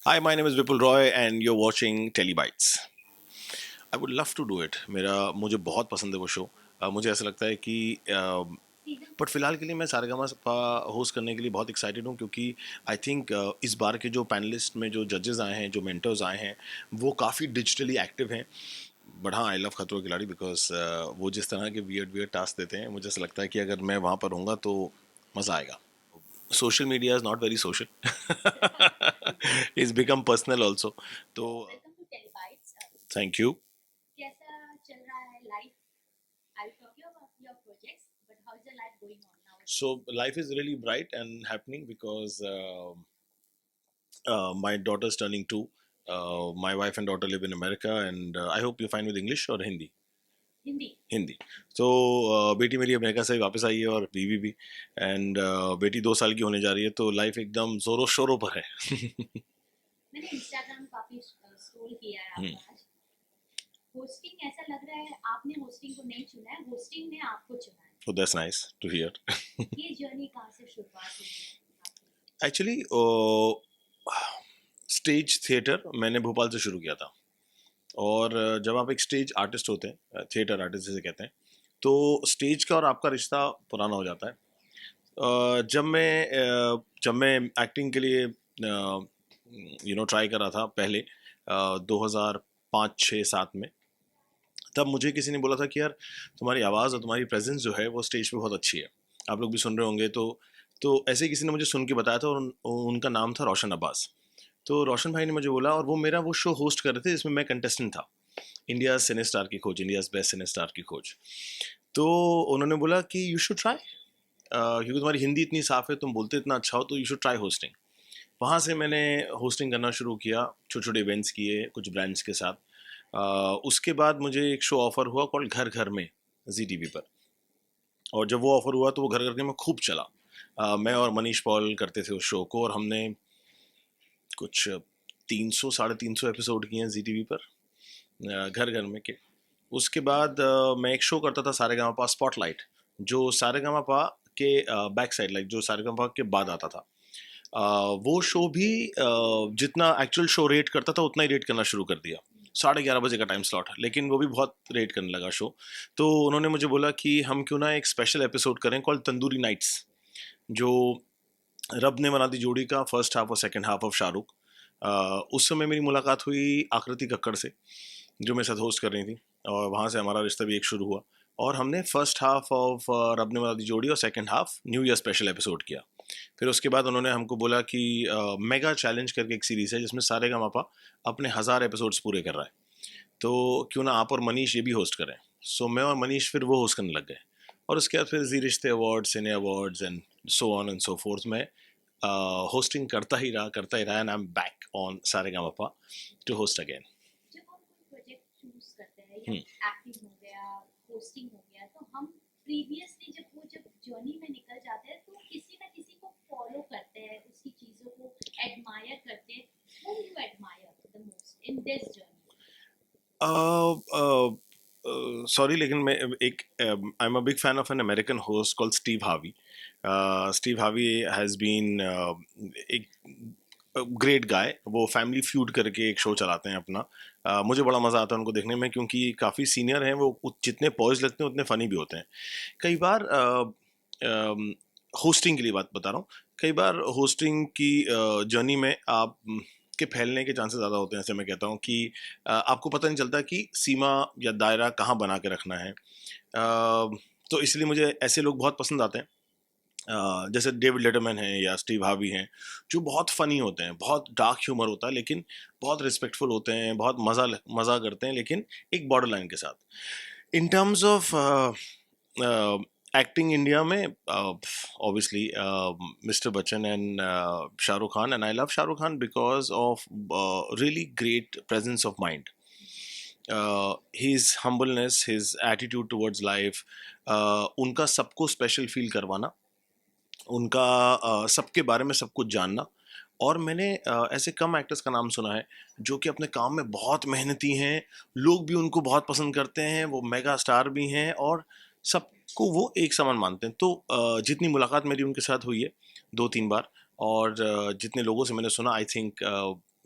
Hi, my name is Vipul Roy and you're watching Telebytes. I would love to do it. मुझे बहुत पसंद है वो show. मुझे ऐसा लगता है कि बट फिलहाल के लिए मैं सारेगामा होस्ट करने के लिए बहुत एक्साइटेड हूँ क्योंकि आई थिंक इस बार के जो पैनलिस्ट में जो जजेस आए हैं, जो मेंटर्स आए हैं, वो काफ़ी डिजिटली एक्टिव हैं. बट हाँ, आई लव खतरों के खिलाड़ी बिकॉज वो जिस तरह के वियर्ड वियर्ड टास्क देते हैं, मुझे ऐसा लगता है कि अगर मैं वहाँ पर रहूँगा तो मज़ा आएगा. Social media is not very social. It's become personal also. तो Welcome to Telebytes. thank you. कैसा चल रहा है life? I'll talk you about your projects, but how's your life going on nowadays? So life is really bright and happening because my daughter's turning 2. My wife and daughter live in America, and I hope you're fine with English or Hindi. Hindi. Hindi. तो बेटी मेरी America से वापस आई है और बीवी भी. And बेटी 2 साल की होने जा रही है, तो लाइफ एकदम जोरों शोरों पर है. मैंने इंस्टाग्राम काफी स्क्रॉल किया है हम्म. आपका आज. होस्टिंग ऐसा लग रहा है आपने होस्टिंग को नहीं चुना है, होस्टिंग ने आपको चुना है. So that's nice to hear. ये जर्नी कहाँ से शुरुआत हुई है आपकी? एक्चुअली स्टेज थिएटर मैंने भोपाल से शुरू किया था. और जब आप एक स्टेज आर्टिस्ट होते हैं, थिएटर आर्टिस्ट जिसे कहते हैं, तो स्टेज का और आपका रिश्ता पुराना हो जाता है. जब मैं एक्टिंग के लिए ट्राई कर रहा था पहले, 2005 6 7 में, तब मुझे किसी ने बोला था कि यार तुम्हारी आवाज़ और तुम्हारी प्रेजेंस जो है वो स्टेज पे बहुत अच्छी है. आप लोग भी सुन रहे होंगे. तो ऐसे ही किसी ने मुझे सुन के बताया था और उनका नाम था रोशन अब्बास. तो रोशन भाई ने मुझे बोला और वो मेरा वो शो होस्ट कर रहे थे जिसमें मैं कंटेस्टेंट था. इंडिया सिने स्टार की खोज, इंडिया बेस्ट सिने स्टार की खोज. तो उन्होंने बोला कि यू शुड ट्राई, क्योंकि तुम्हारी हिंदी इतनी साफ़ है, तुम बोलते इतना अच्छा हो, तो यू शुड ट्राई होस्टिंग. वहाँ से मैंने होस्टिंग करना शुरू किया, छोटे छोटे इवेंट्स किए कुछ ब्रांड्स के साथ. उसके बाद मुझे एक शो ऑफर हुआ कॉल्ड घर घर में, जी टी वी पर. और जब वो ऑफर हुआ तो वो घर घर के में खूब चला. मैं और मनीष पॉल करते थे उस शो को और हमने कुछ 300 350 एपिसोड किए हैं जी टी वी पर, घर घर में के. उसके बाद मैं एक शो करता था सारेगामापा स्पॉटलाइट, जो सारेगामापा के बैक साइड, लाइक जो सारेगामापा के बाद आता था. वो शो भी जितना एक्चुअल शो रेट करता था उतना ही रेट करना शुरू कर दिया. 11:30 बजे का टाइम स्लॉट, लेकिन वो भी बहुत रेट करने लगा शो. तो उन्होंने मुझे बोला कि हम क्यों ना एक स्पेशल एपिसोड करें कॉल्ड तंदूरी नाइट्स, जो रब ने बना दी जोड़ी का फर्स्ट हाफ और सेकंड हाफ ऑफ शाहरुख. उस समय मेरी मुलाकात हुई आकृति कक्कड़ से, जो मेरे साथ होस्ट कर रही थी. और वहाँ से हमारा रिश्ता भी एक शुरू हुआ. और हमने फर्स्ट हाफ ऑफ रब ने बना दी जोड़ी और second half new year special episode किया. फिर उसके बाद उन्होंने हमको बोला कि मेगा चैलेंज करके एक सीरीज़ है जिसमें सारेगामापा अपने 1000 एपिसोड्स पूरे कर रहा है, तो क्यों ना आप और मनीष ये भी होस्ट करें. सो मैं और मनीष फिर वो होस्ट करने लग गए. और उसके बाद फिर Zee Rishtey award, cine awards and so on and so forth में होस्टिंग करता ही रहा and I am back on Sa Re Ga Ma Pa to host again. जब हम कोई प्रोजेक्ट चूज करते हैं या एक्टिंग हो गया, होस्टिंग हो गया, तो हम प्रीवियसली जब जर्नी में निकल जाते हैं तो किसी ना किसी को फॉलो करते हैं, उसकी चीजों को एडमायर करते हैं. Whom you admire the most in this journey? Sorry, लेकिन मैं एक I am a big fan of an American host called Steve Harvey. Steve Harvey has been एक ग्रेट गाय. वो फैमिली फ्यूड करके एक शो चलाते हैं अपना. मुझे बड़ा मज़ा आता है उनको देखने में क्योंकि काफ़ी सीनियर हैं वो. जितने पॉइज लगते हैं उतने फ़नी भी होते हैं. कई बार होस्टिंग के लिए बात बता रहा हूँ. कई बार होस्टिंग की जर्नी में आप के फैलने के चांसेस ज़्यादा होते हैं. जैसे मैं कहता हूँ कि आपको पता नहीं चलता कि सीमा या दायरा कहाँ बना के रखना है. तो इसलिए मुझे ऐसे लोग बहुत पसंद आते हैं, जैसे डेविड लेटरमैन हैं या स्टीव हार्वी हैं, जो बहुत फ़नी होते हैं. बहुत डार्क ह्यूमर होता है लेकिन बहुत रिस्पेक्टफुल होते हैं, बहुत मज़ा करते हैं, लेकिन एक बॉर्डर लाइन के साथ. In terms of acting India में, obviously Mr. Bachchan and Shah Rukh Khan, and I love Shah Rukh Khan because of really great presence of mind, his humbleness, his attitude towards life, उनका सबको special feel करवाना, उनका सबके बारे में सब कुछ जानना. और मैंने ऐसे कम एक्टर्स का नाम सुना है जो कि अपने काम में बहुत मेहनती हैं, लोग भी उनको बहुत पसंद करते हैं, वो मेगा स्टार भी हैं और सबको वो एक समान मानते हैं. तो जितनी मुलाकात मेरी उनके साथ हुई है 2 3 बार, और जितने लोगों से मैंने सुना, आई think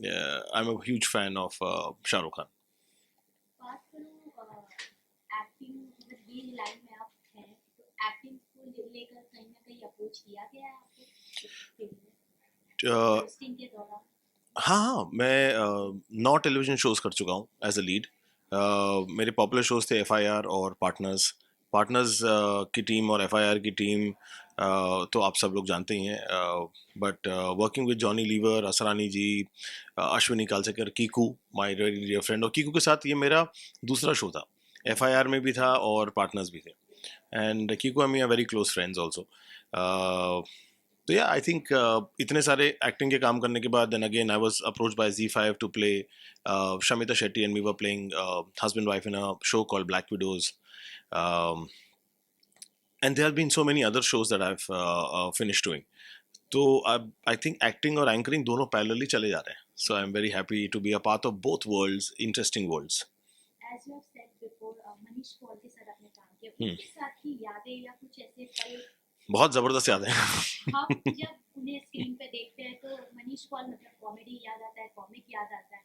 I am a huge fan of Shahrukh Khan. बात करूँ एक्टिंग, मतलब ये लाइन में आप हैं तो एक्टिंग को लेकर कहीं ना कहीं अप्रोच किया गया है आपको इसके लिए Uh, पोस्टिंग के दौरान? हाँ हाँ, मैं 9 टेलीविज़न शोज़ कर चुका हूँ एज अ लीड. मेरे पॉपुलर शोज़ थे FIR और पार्टनर्स. पार्टनर्स की टीम और FIR की टीम तो आप सब लोग जानते ही हैं. But working with Johnny Lever, Asrani ji, Ashwini Kalsekar, Kiku, my very dear friend. और कीकू के साथ ये मेरा दूसरा शो था. FIR में भी था और पार्टनर्स भी थे. And Kiku and me are very close friends also. तो या आई थिंक इतने सारे एक्टिंग के काम करने के बाद then again I was approached by Z5 to play Shamita Shetty and we were playing husband wife in a show called Black Widows. um, and there have been so many other shows that I've finished doing. तो I think acting और anchoring दोनों parallelly चले जा रहे हैं. So I am very happy to be a part of both worlds, interesting worlds. As you have said before, Manish Paul के साथ आपने काम किया, उनके साथ की यादें या कुछ ऐसे पल बहुत ज़बरदस्त याद है. हम जब उन्हें स्क्रीन पे देखते हैं तो मनीष पॉल मतलब कॉमेडी याद आता है, कॉमिक याद आता है.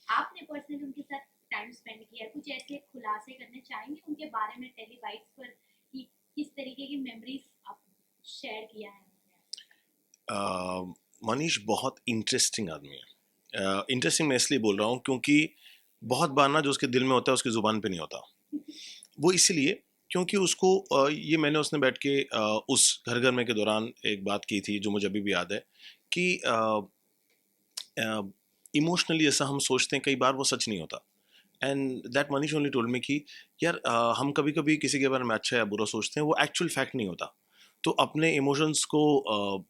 आपने पर्सनली उनके साथ टाइम स्पेंड किया है, कुछ ऐसे खुलासे करने चाहेंगे उनके बारे में टेलीबाइट्स पर कि किस तरीके की मेमोरीज आप शेयर किया है? मनीष बहुत इंटरेस्टिंग आदमी है. इंटरेस्टिंग मैं इसलिए बोल रहा हूँ क्योंकि बहुत बार ना जो उसके दिल में होता है उसकी ज़ुबान पे नहीं होता. वो इसलिए क्योंकि उसको ये मैंने उसने बैठ के उस घर घर में के दौरान एक बात की थी जो मुझे अभी भी याद है कि इमोशनली ऐसा हम सोचते हैं कई बार वो सच नहीं होता. And that Manish only told me कि यार हम कभी कभी किसी के बारे में अच्छा या बुरा सोचते हैं, वो एक्चुअल फैक्ट नहीं होता. तो अपने इमोशंस को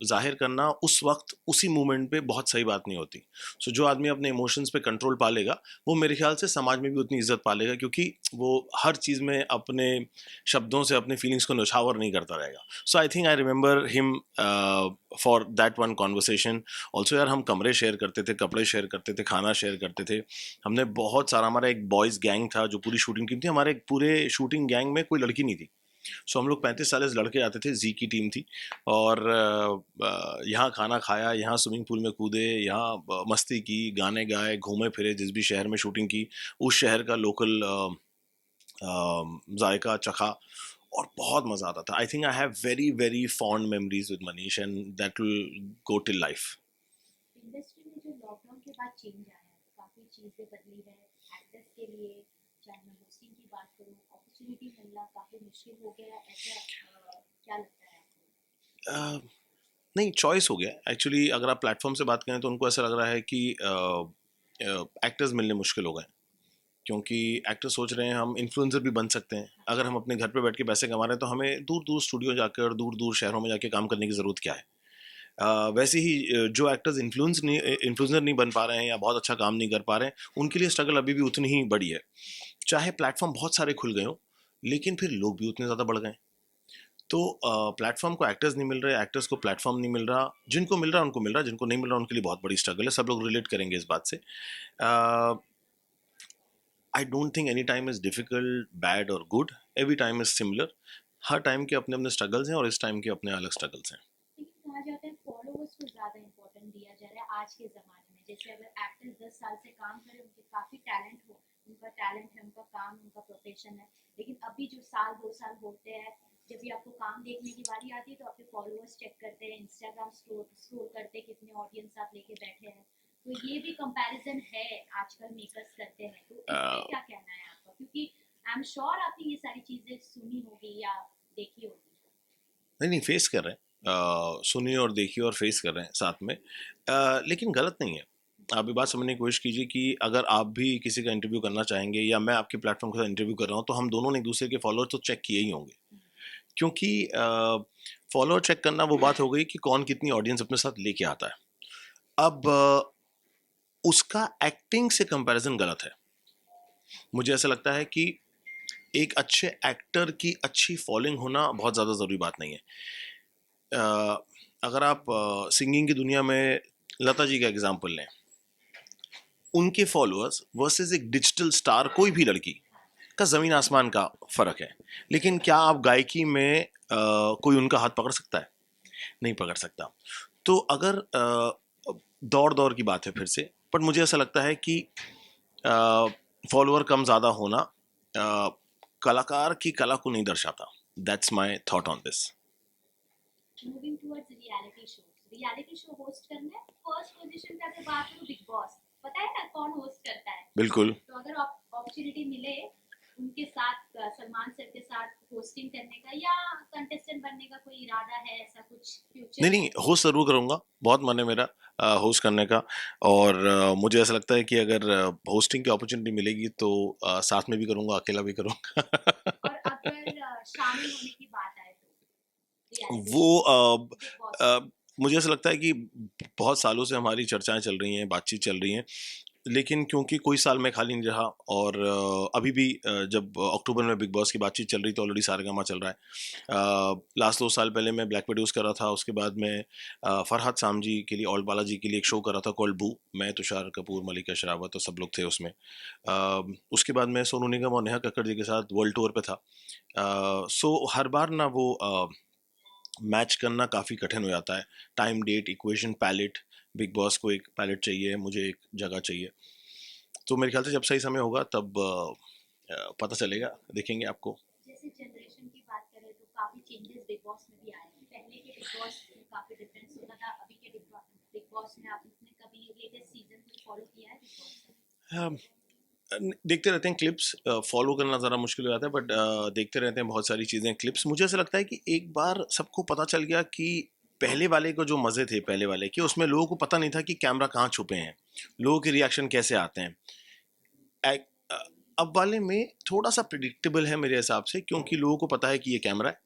जाहिर करना उस वक्त उसी मोमेंट पे बहुत सही बात नहीं होती. सो जो आदमी अपने इमोशंस पे कंट्रोल पा लेगा वो मेरे ख्याल से समाज में भी उतनी इज्जत पा लेगा, क्योंकि वो हर चीज़ में अपने शब्दों से अपने फीलिंग्स को नौछावर नहीं करता रहेगा. So I think I remember him for that one conversation. Also यार हम कमरे शेयर करते थे, कपड़े शेयर करते थे, खाना शेयर करते थे. हमने बहुत सारा, हमारा एक बॉयज़ गैंग था जो पूरी शूटिंग टीम थी. हमारे पूरे शूटिंग गैंग में कोई लड़की नहीं थी. सो हम लोग 35-40 लड़के आते थे. जी की टीम थी. और यहाँ खाना खाया, यहाँ स्विमिंग पूल में कूदे, यहाँ मस्ती की, गाने गाए, घूमे फिरे, जिस भी शहर में शूटिंग की उस शहर का लोकल जायका चखा और बहुत मज़ा आता था. आई think I have very very fond memories with Manish and that will go till life. Industry में जो लॉकडाउन के बाद चेंज आया है, काफ़ी चीज़ें बदली है एक्टर्स के लिए. चाहे मैं होस्टिंग की बात करूँ, अपॉर्चुनिटी मिलना काफ़ी मुश्किल हो गया, ऐसा क्या लगता है आपको? नहीं, चॉइस हो गया एक्चुअली. अगर आप प्लेटफॉर्म से बात करें तो उनको ऐसा लग रहा है कि एक्टर्स मिलने मुश्किल हो गए, क्योंकि एक्टर सोच रहे हैं हम इन्फ्लुएंसर भी बन सकते हैं. अगर हम अपने घर पे बैठ के पैसे कमा रहे हैं तो हमें दूर दूर स्टूडियो जाकर, दूर दूर शहरों में जाके काम करने की ज़रूरत क्या है. वैसे ही जो एक्टर्स इन्फ्लुएंसर नहीं बन पा रहे हैं या बहुत अच्छा काम नहीं कर पा रहे हैं, उनके लिए स्ट्रगल अभी भी उतनी ही बड़ी है. चाहे प्लेटफॉर्म बहुत सारे खुल गए हों, लेकिन फिर लोग भी उतने ज़्यादा बढ़ गए. तो प्लेटफॉर्म को एक्टर्स नहीं मिल रहे, एक्टर्स को प्लेटफॉर्म नहीं मिल रहा. जिनको मिल रहा है उनको मिल रहा है, जिनको नहीं मिल रहा उनके लिए बहुत बड़ी स्ट्रगल है. सब लोग रिलेट करेंगे इस बात से. I don't think any time is difficult, bad और good. Every time is similar. हर टाइम के अपने अपने स्ट्रगल्स हैं और इस टाइम के अपने अलग स्ट्रगल्स हैं. लेकिन कहा जाता है फॉलोअर्स को ज़्यादा इंपॉर्टेंट दिया जा रहा है आज के ज़माने में. जैसे अगर एक्टर 10 साल से काम करे, उनके काफ़ी टैलेंट हो, उनका टैलेंट है, उनका काम, उनका प्रोफेशन है, लेकिन अभी जो 1-2 साल होते हैं, जब भी आपको काम देखने की बारी आती है तो आपके फॉलोअर्स चेक करते हैं, इंस्टाग्राम स्क्रॉल करते हैं कितने ऑडियंस आप लेके बैठे हैं. तो ये भी कंपैरिजन है आजकल मेकर्स करते हैं. तो इस पे क्या कहना है आपका? क्योंकि आई एम श्योर आपने ये सारी चीज़ें सुनी होगी या देखी होगी. नहीं नहीं, फेस कर रहे हैं. सुनिए और देखिए और फेस कर रहे हैं साथ में. लेकिन गलत नहीं है. आप ये बात समझने की कोशिश कीजिए कि अगर आप भी किसी का इंटरव्यू करना चाहेंगे या मैं आपके प्लेटफॉर्म के साथ इंटरव्यू कर रहा हूँ, तो हम दोनों ने एक दूसरे के फॉलोअर तो चेक किए ही होंगे. क्योंकि फॉलोअर चेक करना वो बात हो गई कि कौन कितनी ऑडियंस अपने साथ लेके आता है. अब उसका एक्टिंग से कंपैरिजन गलत है. मुझे ऐसा लगता है कि एक अच्छे एक्टर की अच्छी फॉलोइंग होना बहुत ज़्यादा ज़रूरी बात नहीं है. अगर आप सिंगिंग की दुनिया में लता जी का एग्जांपल लें, उनके फॉलोअर्स वर्सेस एक डिजिटल स्टार कोई भी लड़की का ज़मीन आसमान का फ़र्क है. लेकिन क्या आप गायकी में कोई उनका हाथ पकड़ सकता है? नहीं पकड़ सकता. तो अगर दौड़ दौड़ की बात है फिर से, बट मुझे ऐसा लगता है कि फॉलोअर कम ज़्यादा होना कलाकार की कला को नहीं दर्शाता. That's my thought on this. Moving towards reality show host करना है. फर्स्ट पोजीशन पे अगर बात करूं, बिग बॉस, पता है ना कौन होस्ट करता है? बिल्कुल. तो अगर अपॉर्चुनिटी मिले उनके साथ, सलमान सर के साथ होस्टिंग करने का, या कंटेस्टेंट बनने का कोई इरादा है, ऐसा कुछ फ्यूचर नहीं में? नहीं, होस्ट ज़रूर करूँगा. बहुत मन है मेरा होस्ट करने का. और मुझे ऐसा लगता है कि अगर होस्टिंग की अपॉर्चुनिटी मिलेगी तो साथ में भी करूँगा, अकेला भी करूँगा. और अगर शामिल होने की बात आए तो रियलिटी वो शो बिग बॉस में? मुझे ऐसा लगता है कि बहुत सालों से हमारी चर्चाएं चल रही हैं, बातचीत चल रही हैं, लेकिन क्योंकि कोई साल मैं खाली नहीं रहा और अभी भी जब अक्टूबर में बिग बॉस की बातचीत चल रही थी, ऑलरेडी सारेगामा चल रहा है. लास्ट 2 साल पहले मैं ब्लैक प्रोड्यूस कर रहा था. उसके बाद मैं फरहाद सामजी के लिए, ऑल बालाजी के लिए एक शो कर रहा था कॉल्ड बू. मैं, तुषार कपूर, मलिका शेरावत और सब लोग थे उसमें. उसके बाद मैं सोनू निगम और नेहा कक्कड़ जी के साथ वर्ल्ड टूर पे था. सो हर बार ना वो मैच करना काफ़ी कठिन हो जाता है. Time, date, equation, palette. Bigg Boss को एक पैलेट चाहिए, मुझे एक जगह चाहिए. तो मेरे ख्याल से जब सही समय होगा तब पता चलेगा, देखेंगे आपको. जैसे जनरेशन की बात करें तो काफी चेंजेस बिग बॉस में भी आए हैं. पहले के बिग बॉस में काफी डिफरेंस होता था, अभी के बिग बॉस में आपने कभी लेटेस्ट सीजन को फॉलो किया है बिग बॉस का? अम, देखते रहते हैं क्लिप्स. फॉलो करना ज़रा मुश्किल हो जाता है, बट देखते रहते हैं बहुत सारी चीज़ें, क्लिप्स. मुझे ऐसा लगता है कि एक बार सबको पता चल गया कि पहले वाले को जो मज़े थे पहले वाले के, उसमें लोगों को पता नहीं था कि कैमरा कहाँ छुपे हैं, लोगों के रिएक्शन कैसे आते हैं. अब वाले में थोड़ा सा प्रिडिक्टेबल है मेरे हिसाब से, क्योंकि लोगों को पता है कि ये कैमरा है.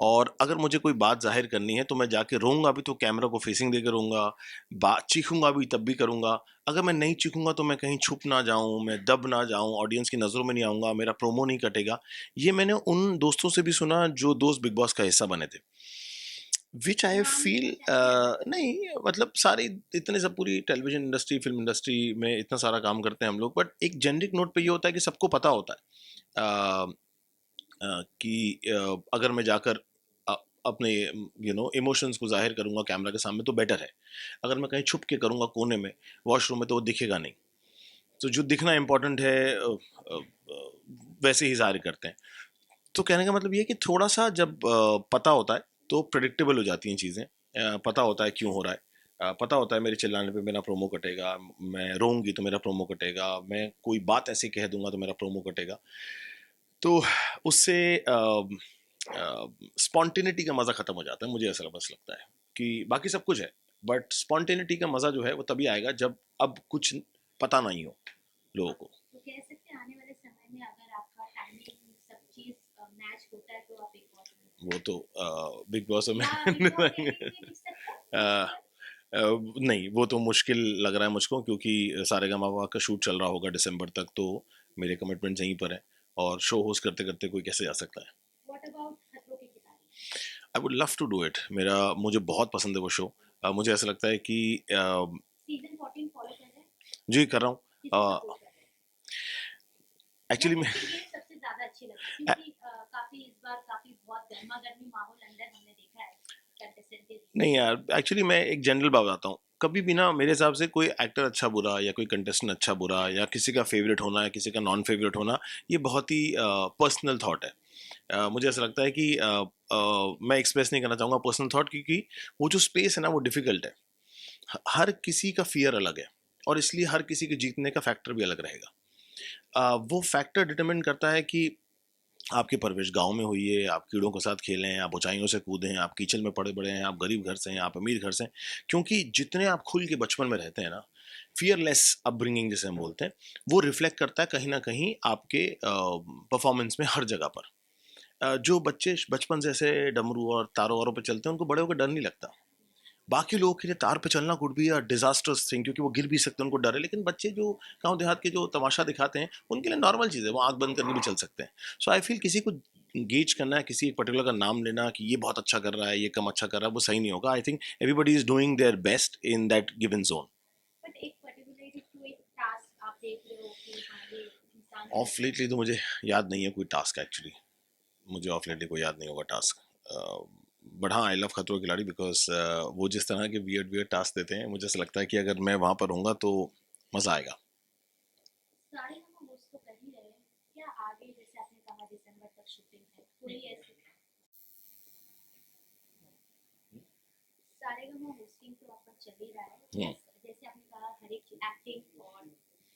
और अगर मुझे कोई बात जाहिर करनी है तो मैं जाके रोऊंगा भी तो कैमरा को फेसिंग देकर रोऊंगा. बात चीखूंगा भी तब भी करूंगा. अगर मैं नहीं चीखूंगा तो मैं कहीं छुप ना जाऊं, मैं दब ना जाऊं, ऑडियंस की नज़रों में नहीं आऊंगा, मेरा प्रोमो नहीं कटेगा. ये मैंने उन दोस्तों से भी सुना जो दोस्त बिग बॉस का हिस्सा बने थे. विच आई नाम फील, लेना चाहेंगे? नहीं मतलब सारी, इतने सब पूरी टेलीविजन इंडस्ट्री, फिल्म इंडस्ट्री में इतना सारा काम करते हैं हम लोग, बट एक जेनरिक नोट पे ये होता है कि सबको पता होता है कि अगर मैं जाकर अ, अपने इमोशंस को जाहिर करूंगा कैमरा के सामने तो बेटर है. अगर मैं कहीं छुप के करूंगा कोने में, वॉशरूम में, तो वो दिखेगा नहीं. तो जो दिखना इम्पोर्टेंट है वैसे ही जाहिर करते हैं. तो कहने का मतलब ये है कि थोड़ा सा जब पता होता है तो प्रिडिक्टेबल हो जाती हैं चीज़ें. पता होता है क्यों हो रहा है. पता होता है मेरे चिल्लाने पे मेरा प्रोमो कटेगा, मैं रोऊंगी तो मेरा प्रोमो कटेगा, मैं कोई बात ऐसी कह दूंगा तो मेरा प्रोमो कटेगा. तो उससे स्पॉन्टेनिटी का मज़ा ख़त्म हो जाता है. मुझे ऐसा बस लगता है कि बाकी सब कुछ है, बट स्पॉन्टेनिटी का मज़ा जो है वो तभी आएगा जब अब कुछ पता नहीं हो लोगों को. तो कह सकते हैं आने वाले समय में अगर आपका टाइमिंग सब चीज मैच होता है तो आप बिग बॉस में, वो तो बिग बॉस में या इंडोर गेमिंग में दिख सकता है अ, next year? नहीं, वो तो मुश्किल लग रहा है मुझको, क्योंकि सारेगामा का शूट चल रहा होगा दिसंबर तक, तो मेरे कमिटमेंट्स यहीं पर हैं. और शो होस्ट करते करते कोई कैसे जा सकता है. What about Khatron Ke Khiladi? I would love to do it. मुझे बहुत पसंद है वो शो. मुझे ऐसा लगता है कि सीजन 14 फॉलो कर रहे हैं? जी कर रहा किसे हूँ. सपोर्ट कर रहे हैं? या एक्चुअली मैं कौन सी गेम सबसे ज्यादा अच्छी लगी? क्योंकि काफी इस बार काफी बहुत गर्मा गर्मी माहौल अंदर हमने देखा है कंटेस्टेंट के बीच नहीं में. यार, एक्चुअली मैं एक जनरल बात बताता हूँ. कभी भी ना मेरे हिसाब से कोई एक्टर अच्छा बुरा या कोई कंटेस्टेंट अच्छा बुरा या किसी का फेवरेट होना या किसी का नॉन फेवरेट होना, ये बहुत ही पर्सनल थॉट है. मुझे ऐसा लगता है कि मैं एक्सप्रेस नहीं करना चाहूँगा पर्सनल थॉट, क्योंकि वो जो स्पेस है ना वो डिफ़िकल्ट है. हर किसी का फियर अलग है, और इसलिए हर किसी के जीतने का फैक्टर भी अलग रहेगा. वो फैक्टर डिटरमिन करता है कि आपकी परवरिश गांव में हुई है, आप कीड़ों के साथ खेले हैं, आप ऊंचाइयों से कूदे हैं, आप कीचड़ में पड़े बड़े हैं, आप गरीब घर से हैं, आप अमीर घर से हैं. क्योंकि जितने आप खुल के बचपन में रहते हैं ना, फियरलेस अपब्रिंगिंग जिसे हम बोलते हैं, वो रिफ्लेक्ट करता है कहीं ना कहीं आपके परफॉर्मेंस में हर जगह पर. जो बच्चे बचपन से ऐसे डमरू और तारों वारों पे चलते हैं, उनको बड़े होकर डर नहीं लगता. बाकी लोगों के लिए तार पे चलना could be a disasters thing, क्योंकि वो गिर भी सकते हैं, उनको डर है. लेकिन बच्चे जो गांव देहात के जो तमाशा दिखाते हैं, उनके लिए नॉर्मल चीज़ है, वो आंख बंद करके भी चल सकते हैं. सो आई फील किसी को गेज करना है, किसी एक पर्टिकुलर का नाम लेना कि ये बहुत अच्छा कर रहा है, ये कम अच्छा कर रहा है, वो सही नहीं होगा. I think everybody is doing their best in that given zone. But एक पर्टिकुलरली कोई टास्क आप देख रहे हो कि हाँ ये इंसान ऑफ लेटली तो मुझे याद नहीं है कोई टास्क एक्चुअली. मुझे ऑफ लेटली कोई याद नहीं होगा टास्क. बट हाँ, आई लव खतरों के खिलाड़ी बिकॉज वो जिस तरह के वियर्ड वियर्ड टास्क देते हैं, मुझे ऐसा लगता है कि अगर मैं वहाँ पर होऊंगा तो मज़ा आएगा। सारेगामा होस्ट तो कर ही रहे हैं, क्या आगे जैसे आपने कहा दिसंबर तक शूटिंग है, कोई ऐसे सारेगामा होस्टिंग तो आपका चल ही रहा है, जैसे आपने कहा हर एक एक्टिंग और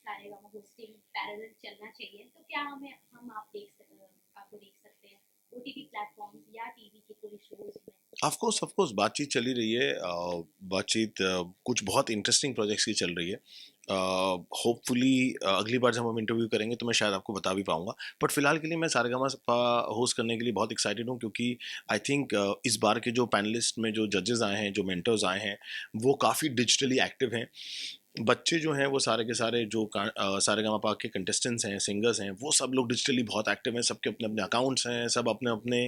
सारेगामा होस्टिंग पैरेलल चलना चाहिए, तो क्या हम आपको देख सकते हैं ओटीटी प्लेटफॉर्म्स या टीवी के कोई शोज में? ऑफ कोर्स बातचीत चली रही है। बातचीत कुछ बहुत इंटरेस्टिंग प्रोजेक्ट्स की चल रही है। होपफुली अगली बार जब हम इंटरव्यू करेंगे तो मैं शायद आपको बता भी पाऊंगा, बट फिलहाल के लिए मैं सारेगामा होस्ट करने के लिए बहुत एक्साइटेड हूँ, क्योंकि आई थिंक इस बार के जो पैनलिस्ट में जो जजेस आए हैं, जो मेंटर्स आए हैं, वो काफ़ी डिजिटली एक्टिव हैं। बच्चे जो हैं वो सारे के सारे जो सारेगामापा के कंटेस्टेंट्स हैं, सिंगर्स हैं, वो सब लोग डिजिटली बहुत एक्टिव हैं। सबके अपने अपने अकाउंट्स हैं, सब अपने अपने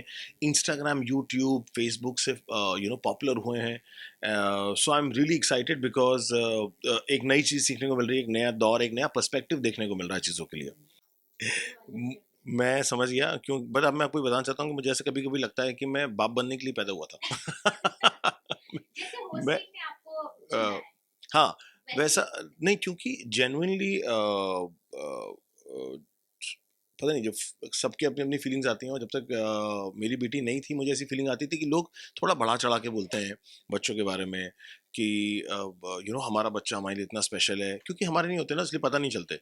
इंस्टाग्राम, यूट्यूब, फेसबुक से पॉपुलर हुए हैं। So I am really excited because एक नई चीज़ सीखने को मिल रही है, एक नया दौर, एक नया पर्सपेक्टिव देखने को मिल रहा है चीज़ों के लिए। मैं समझ गया क्यों, बट अब मैं आपको बताना चाहता हूँ कि मुझे ऐसे कभी कभी लगता है कि मैं बाप बनने के लिए पैदा हुआ था। जैसे मैं होस्टिंग में आपको चुना है हाँ, वैसे वैसा नहीं, क्योंकि जेन्युइनली पता नहीं, जब सबके अपनी अपनी फीलिंग्स आती हैं, और जब तक मेरी बेटी नहीं थी मुझे ऐसी फीलिंग आती थी कि लोग थोड़ा बढ़ा चढ़ा के बोलते हैं बच्चों के बारे में कि हमारा बच्चा हमारे लिए इतना स्पेशल है, क्योंकि हमारे नहीं होते ना, इसलिए पता नहीं चलते।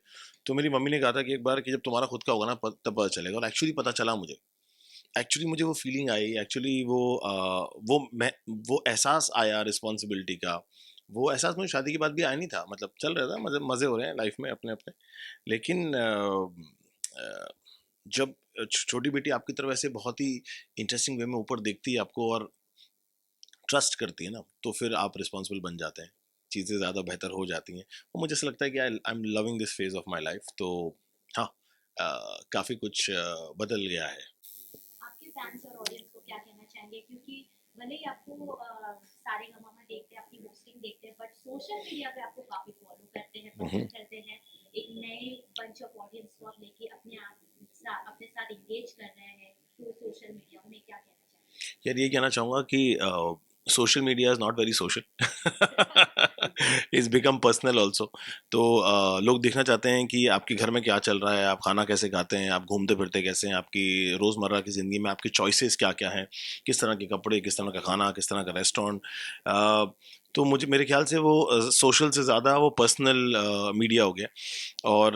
तो मेरी मम्मी ने कहा था कि एक बार कि जब तुम्हारा खुद का होगा ना तब पता चलेगा, और एक्चुअली पता चला मुझे। एक्चुअली मुझे वो फीलिंग आई, एक्चुअली वो एहसास आया रिस्पॉन्सिबिलिटी का। वो एहसास मुझे शादी के बाद भी आया नहीं था, मतलब चल रहा था, मज़े मज़े हो रहे हैं लाइफ में अपने अपने। लेकिन जब छोटी बेटी आपकी तरफ ऐसे बहुत ही इंटरेस्टिंग वे में ऊपर देखती है आपको और ट्रस्ट करती है ना, तो फिर आप रिस्पॉन्सिबल बन जाते हैं, चीज़ें ज़्यादा बेहतर हो जाती हैं। और मुझे ऐसा लगता है कि I am loving this phase of my life. तो हाँ, काफ़ी कुछ बदल गया है। आपके फैंस और ऑडियंस को क्या कहना चाहेंगे, क्योंकि भले ही आपको सारेगामा में देखते हैं, आपकी होस्टिंग देखते हैं, बट सोशल मीडिया पे आपको काफी फॉलो करते हैं, पसंद करते हैं, एक नए बंच ऑफ ऑडियंस को आप लेके अपने साथ एंगेज कर रहे हैं थ्रू सोशल मीडिया, उन्हें क्या कहना चाहेंगे? यार ये कहना चाहूँगा कि social media is not very social, it's become personal also. तो लोग देखना चाहते हैं कि आपके घर में क्या चल रहा है, आप खाना कैसे खाते हैं, आप घूमते फिरते कैसे हैं, आपकी रोज़मर्रा की ज़िंदगी में आपकी चॉइसेस क्या क्या हैं, किस तरह के कपड़े, किस तरह का खाना, किस तरह का रेस्टोरेंट। तो मुझे मेरे ख्याल से वो सोशल से ज़्यादा वो पर्सनल मीडिया हो गया। और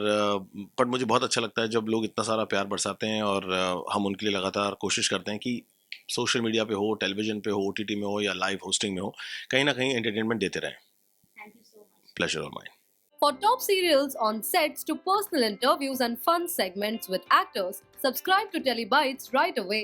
पर मुझे बहुत अच्छा लगता है जब लोग इतना सारा प्यार बरसाते हैं, और हम उनके लिए लगातार कोशिश करते हैं कि सोशल मीडिया पे हो, टेलीविजन पे हो, ओटीटी में हो या लाइव होस्टिंग में हो, कहीं ना कहीं एंटरटेनमेंट देते रहें। Thank you so much. Pleasure of mine. For top serials on sets to personal interviews and fun segments with actors, subscribe to Telebytes right away.